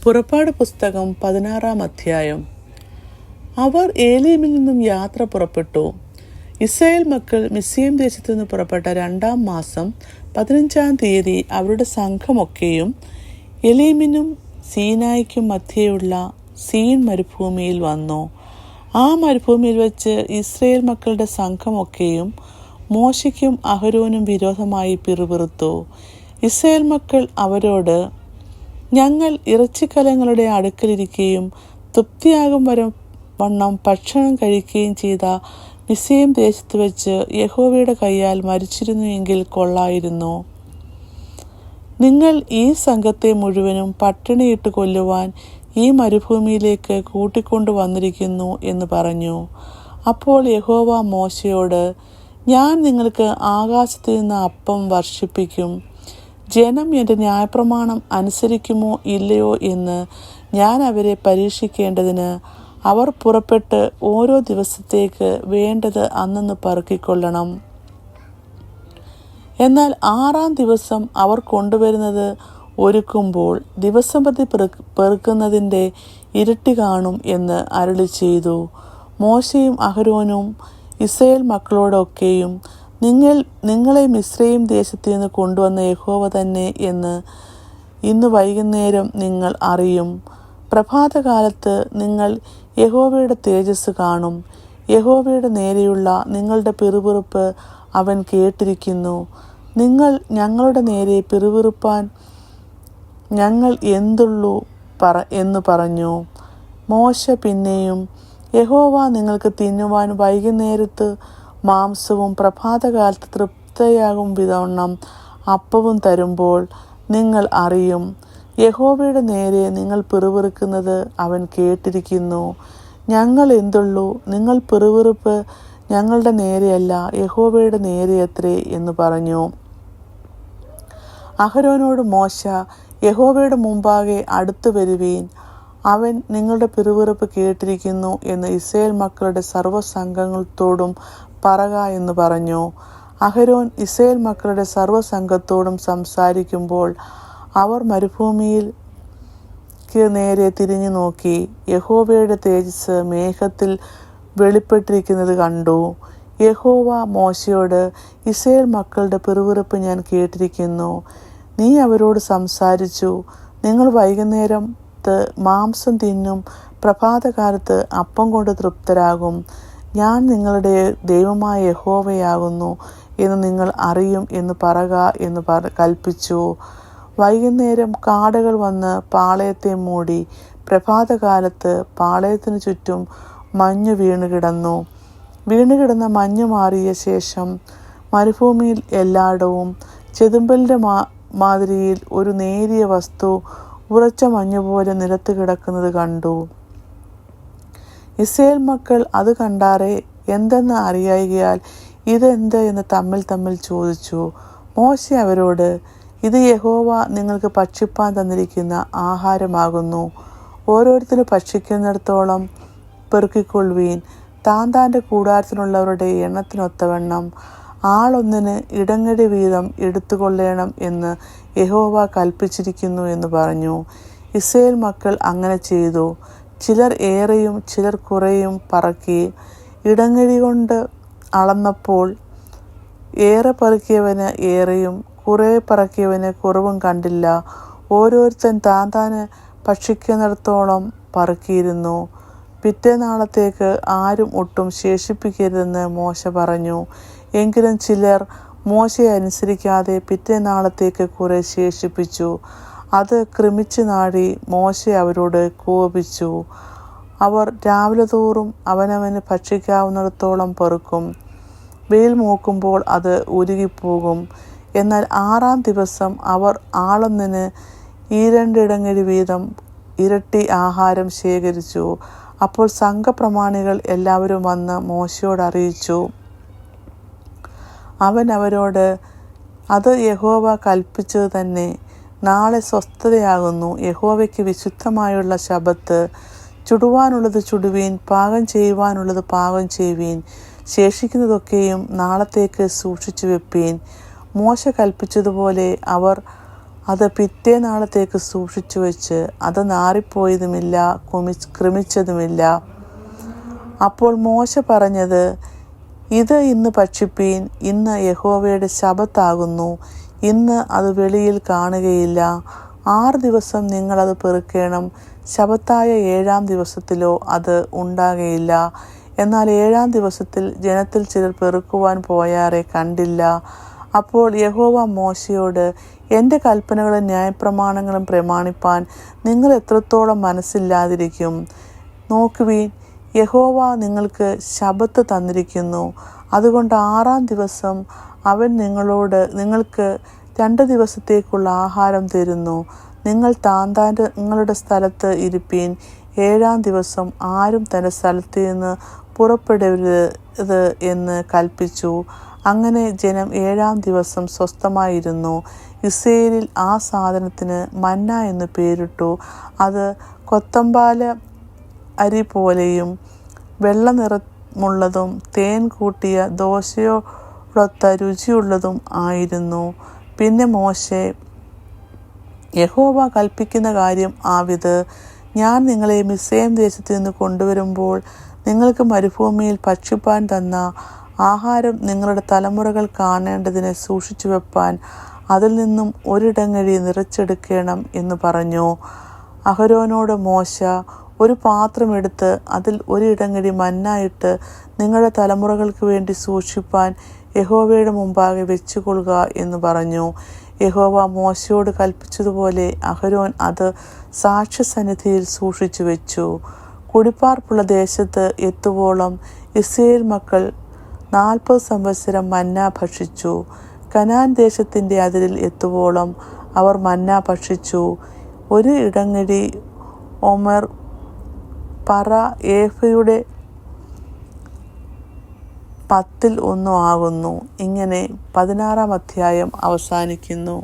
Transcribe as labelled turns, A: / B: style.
A: പുറപ്പാട് പുസ്തകം 16-ാം അധ്യായം. അവർ ഏലീമിൽ നിന്നും യാത്ര പുറപ്പെട്ടു. ഇസ്രായേൽ മക്കൾ മിസ്രയീം ദേശത്തു നിന്ന് പുറപ്പെട്ട 2-ാം മാസം 15-ാം തീയതി അവരുടെ സംഘമൊക്കെയും എലീമിനും സീനായിക്കും മധ്യേയുള്ള സീൻ മരുഭൂമിയിൽ വന്നു. ആ മരുഭൂമിയിൽ വെച്ച് ഇസ്രായേൽ മക്കളുടെ സംഘമൊക്കെയും മോശയ്ക്കും അഹരോനും വിരോധമായി പിറുപിറുത്തു. ഇസ്രായേൽ മക്കൾ അവരോട്, ഞങ്ങൾ ഇറച്ചിക്കലങ്ങളുടെ അടുക്കലിരിക്കുകയും തൃപ്തിയാകും വണ്ണം ഭക്ഷണം കഴിക്കുകയും ചെയ്ത മിസ്രയീം ദേശത്ത് വെച്ച് യഹോവയുടെ കയ്യാൽ മരിച്ചിരുന്നു എങ്കിൽ കൊള്ളായിരുന്നു. നിങ്ങൾ ഈ സംഘത്തെ മുഴുവനും പട്ടിണിയിട്ട് കൊല്ലുവാൻ ഈ മരുഭൂമിയിലേക്ക് കൂട്ടിക്കൊണ്ടു വന്നിരിക്കുന്നു എന്ന് പറഞ്ഞു. അപ്പോൾ യഹോവ മോശയോട്, ഞാൻ നിങ്ങൾക്ക് ആകാശത്തു നിന്ന് അപ്പം വർഷിപ്പിക്കും. ജനം എൻ്റെ ന്യായപ്രമാണം അനുസരിക്കുമോ ഇല്ലയോ എന്ന് ഞാൻ അവരെ പരീക്ഷിക്കേണ്ടതിന് അവർ പുറപ്പെട്ട് ഓരോ ദിവസത്തേക്ക് വേണ്ടത് അന്നന്ന് പെറുക്കിക്കൊള്ളണം. എന്നാൽ 6-ാം ദിവസം അവർ കൊണ്ടുവരുന്നത് ഒരുക്കുമ്പോൾ ദിവസംപ്രതി പെറുക്കുന്നതിൻ്റെ ഇരട്ടി കാണും എന്ന് അരുളി ചെയ്തു. മോശയും അഹരോനും ഇസ്രായേൽ മക്കളോടൊക്കെയും, നിങ്ങളെ മിസ്രയീം ദേശത്തു നിന്ന് കൊണ്ടുവന്ന യഹോവ തന്നെ എന്ന് ഇന്ന് വൈകുന്നേരം നിങ്ങൾ അറിയും. പ്രഭാതകാലത്ത് നിങ്ങൾ യഹോവയുടെ തേജസ് കാണും. യഹോവയുടെ നേരെയുള്ള നിങ്ങളുടെ പിറുപിറുപ്പ് അവൻ കേട്ടിരിക്കുന്നു. നിങ്ങൾ ഞങ്ങളുടെ നേരെ പിറുപിറുപ്പാൻ ഞങ്ങൾ എന്തുള്ളൂ എന്ന് പറഞ്ഞു. മോശ പിന്നെയും, യഹോവ നിങ്ങൾക്ക് തിന്നുവാൻ വൈകുന്നേരത്ത് മാംസവും പ്രഭാതകാലത്ത് തൃപ്തയാകും വിധവണ്ണം അപ്പവും തരുമ്പോൾ നിങ്ങൾ അറിയും. യഹോവയുടെ നേരെ നിങ്ങൾ പിറുപിറുക്കുന്നത് അവൻ കേട്ടിരിക്കുന്നു. ഞങ്ങൾ എന്തുള്ളൂ, നിങ്ങൾ പിറുപിറുപ്പ് ഞങ്ങളുടെ നേരെയല്ല, യഹോവയുടെ നേരെയത്രേ എന്ന് പറഞ്ഞു. അഹരോനോട് മോശ, യഹോവയുടെ മുമ്പാകെ അടുത്തു വരുവീൻ, അവൻ നിങ്ങളുടെ പിറുപിറുപ്പ് കേട്ടിരിക്കുന്നു എന്ന് ഇസ്രായേൽ മക്കളുടെ സർവ്വസംഘങ്ങളോടും പറക എന്ന് പറഞ്ഞു. അഹരോൻ ഇസ്രായേൽ മക്കളുടെ സർവ്വസംഘത്തോടും സംസാരിക്കുമ്പോൾ അവർ മരുഭൂമിക്ക് നേരെ തിരിഞ്ഞു നോക്കി യഹോവയുടെ തേജസ് മേഘത്തിൽ വെളിപ്പെട്ടിരിക്കുന്നത് കണ്ടു. യഹോവ മോശയോട്, ഇസ്രായേൽ മക്കളുടെ പിറുപിറുപ്പ് ഞാൻ കേട്ടിരിക്കുന്നു. നീ അവരോട് സംസാരിച്ചു, നിങ്ങൾ വൈകുന്നേരത്ത് മാംസം തിന്നും, പ്രഭാതകാലത്ത് അപ്പം കൊണ്ട് തൃപ്തരാകും. ഞാൻ നിങ്ങളുടെ ദൈവമായ യഹോവയാകുന്നു എന്ന് നിങ്ങൾ അറിയും എന്ന് പറക എന്ന് കൽപ്പിച്ചു. വൈകുന്നേരം കാടകൾ വന്ന് പാളയത്തെ മൂടി. പ്രഭാതകാലത്ത് പാളയത്തിനു ചുറ്റും മഞ്ഞു വീണുകിടന്ന മഞ്ഞു മാറിയ ശേഷം മരുഭൂമിയിൽ എല്ലായിടവും ചെതുമ്പലിൻ്റെ മാതിരിയിൽ ഒരു നേരിയ വസ്തു ഉറച്ച മഞ്ഞുപോലെ നിലത്ത് കിടക്കുന്നത് കണ്ടു. ഇസ്രായേൽ മക്കൾ അത് കണ്ടാറെ എന്തെന്ന് അറിയായികയാൽ ഇതെന്ത് എന്ന് തമ്മിൽ ചോദിച്ചു. മോശ അവരോട്, ഇത് യഹോവ നിങ്ങൾക്ക് ഭക്ഷിപ്പാൻ തന്നിരിക്കുന്ന ആഹാരമാകുന്നു. ഓരോരുത്തരും ഭക്ഷിക്കുന്നിടത്തോളം പെറുക്കിക്കൊള്ളുവീൻ. താൻ്റെ കൂടാരത്തിനുള്ളവരുടെ എണ്ണത്തിനൊത്തവണ്ണം ആളൊന്നിന് ഇടങ്ങഴി വീതം എടുത്തുകൊള്ളണം എന്ന് യഹോവ കൽപ്പിച്ചിരിക്കുന്നു എന്ന് പറഞ്ഞു. ഇസ്രായേൽ മക്കൾ അങ്ങനെ ചെയ്തു. ചിലർ ഏറെയും ചിലർ കുറേയും പറക്കി. ഇടങ്ങഴി കൊണ്ട് അളന്നപ്പോൾ ഏറെ പറക്കിയവന് ഏറെയും കുറേ പറക്കിയവന് കുറവും കണ്ടില്ല. ഓരോരുത്തൻ താന് ഭക്ഷിക്കുന്നിടത്തോളം പറക്കിയിരുന്നു. പിറ്റേനാളത്തേക്ക് ആരും ഒട്ടും ശേഷിപ്പിക്കരുതെന്ന് മോശ പറഞ്ഞു. എങ്കിലും ചിലർ മോശയെ അനുസരിക്കാതെ പിറ്റേനാളത്തേക്ക് കുറെ ശേഷിപ്പിച്ചു. അത് ക്രമിച്ചു നാടി മോശ അവരോട് കോപിച്ചു. അവർ രാവിലെ തോറും അവനവന് ഭക്ഷിക്കാവുന്നിടത്തോളം പെറുക്കും. വെയിൽ മൂക്കുമ്പോൾ അത് ഉരുകിപ്പോകും. എന്നാൽ 6-ാം ദിവസം അവർ ആളൊന്നിന് 2 ഇടങ്ങഴി വീതം ഇരട്ടി ആഹാരം ശേഖരിച്ചു. അപ്പോൾ സംഘപ്രമാണികൾ എല്ലാവരും വന്ന് മോശയോട് അറിയിച്ചു. അവൻ അവരോട്, അത് യഹോവ കൽപ്പിച്ചത് തന്നെ. നാളെ സ്വസ്ഥതയാകുന്നു, യഹോവയ്ക്ക് വിശുദ്ധമായുള്ള ശബ്ബത്ത്. ചുടുവാനുള്ളത് ചുടുവീൻ, പാകം ചെയ്യുവാനുള്ളത് പാകം ചെയ്യുവീൻ. ശേഷിക്കുന്നതൊക്കെയും നാളത്തേക്ക് സൂക്ഷിച്ചു വെപ്പീൻ. മോശ കൽപ്പിച്ചതുപോലെ അവർ അത് പിറ്റേനാളത്തേക്ക് സൂക്ഷിച്ചു വെച്ച് അത് നാറിപ്പോയതുമില്ല, കൃമിച്ചതുമില്ല. അപ്പോൾ മോശ പറഞ്ഞത്, ഇത് ഇന്ന് ഭക്ഷിപ്പീൻ, ഇന്ന് യഹോവയുടെ ശബ്ബത്താകുന്നു, ഇന്ന് അത് വെളിയിൽ കാണുകയില്ല. 6 ദിവസം നിങ്ങളത് പെറുക്കേണം, ശബ്ബത്തായ 7-ാം ദിവസത്തിലോ അത് ഉണ്ടാകയില്ല. എന്നാൽ 7-ാം ദിവസത്തിൽ ജനത്തിൽ ചിലർ പെറുക്കുവാൻ പോയാറെ കണ്ടില്ല. അപ്പോൾ യഹോവ മോശയോട്, എൻ്റെ കൽപ്പനകളും ന്യായപ്രമാണങ്ങളും പ്രമാണിപ്പാൻ നിങ്ങൾ എത്രത്തോളം മനസ്സില്ലാതിരിക്കും? നോക്കുവീൻ, യഹോവ നിങ്ങൾക്ക് ശബ്ബത്ത് തന്നിരിക്കുന്നു. അതുകൊണ്ട് 6-ാം ദിവസം അവൻ നിങ്ങൾക്ക് 2 ദിവസത്തേക്കുള്ള ആഹാരം തരുന്നു. നിങ്ങൾ നിങ്ങളുടെ സ്ഥലത്ത് ഇരിപ്പീൻ. 7-ാം ദിവസം ആരും തൻ്റെ സ്ഥലത്ത് നിന്ന് പുറപ്പെടരുത് എന്ന് കൽപ്പിച്ചു. അങ്ങനെ ജനം 7-ാം ദിവസം സ്വസ്ഥമായിരുന്നു. ഇസ്രായേലിൽ ആ സാധനത്തിന് മന്ന എന്ന് പേരിട്ടു. അത് കൊത്തമ്പാല അരി പോലെയും വെള്ള നിറമുള്ളതും തേൻ കൂട്ടിയ ദോശയോടൊത്ത രുചിയുള്ളതും ആയിരുന്നു. പിന്നെ മോശെ, യഹോവ കൽപ്പിക്കുന്ന കാര്യം ആവിത്, ഞാൻ നിങ്ങളെ മിസ്രയീം ദേശത്ത് നിന്ന് കൊണ്ടുവരുമ്പോൾ നിങ്ങൾക്ക് മരുഭൂമിയിൽ ഭക്ഷിപ്പാൻ തന്ന ആഹാരം നിങ്ങളുടെ തലമുറകൾ കാണേണ്ടതിന് സൂക്ഷിച്ചു വെപ്പാൻ അതിൽ നിന്നും ഒരിടങ്ങഴി നിറച്ചെടുക്കണം എന്ന് പറഞ്ഞു. അഹരോനോട് മോശ, ഒരു പാത്രമെടുത്ത് അതിൽ ഒരിടങ്ങഴി മന്നായിട്ട് നിങ്ങളുടെ തലമുറകൾക്ക് വേണ്ടി സൂക്ഷിപ്പാൻ യഹോവയുടെ മുമ്പാകെ വെച്ചുകൊള്ളുക എന്ന് പറഞ്ഞു. യഹോവ മോശയോട് കൽപ്പിച്ചതുപോലെ അഹരോൻ അത് സാക്ഷ്യസന്നിധിയിൽ സൂക്ഷിച്ചു വെച്ചു. കുടിപ്പാർപ്പുള്ള ദേശത്ത് എത്തുവോളം ഇസ്രായേൽ മക്കൾ 40 സംവത്സരം മന്ന ഭക്ഷിച്ചു. കനാൻ ദേശത്തിൻ്റെ അതിരിൽ എത്തുവോളം അവർ മന്ന ഭക്ഷിച്ചു. ഒരു ഇടങ്ങഴി ഒമർ പറ ഏഫയുടെ 10-1 ആകുന്നു. ഇങ്ങനെ 16-ാം അധ്യായം അവസാനിക്കുന്നു.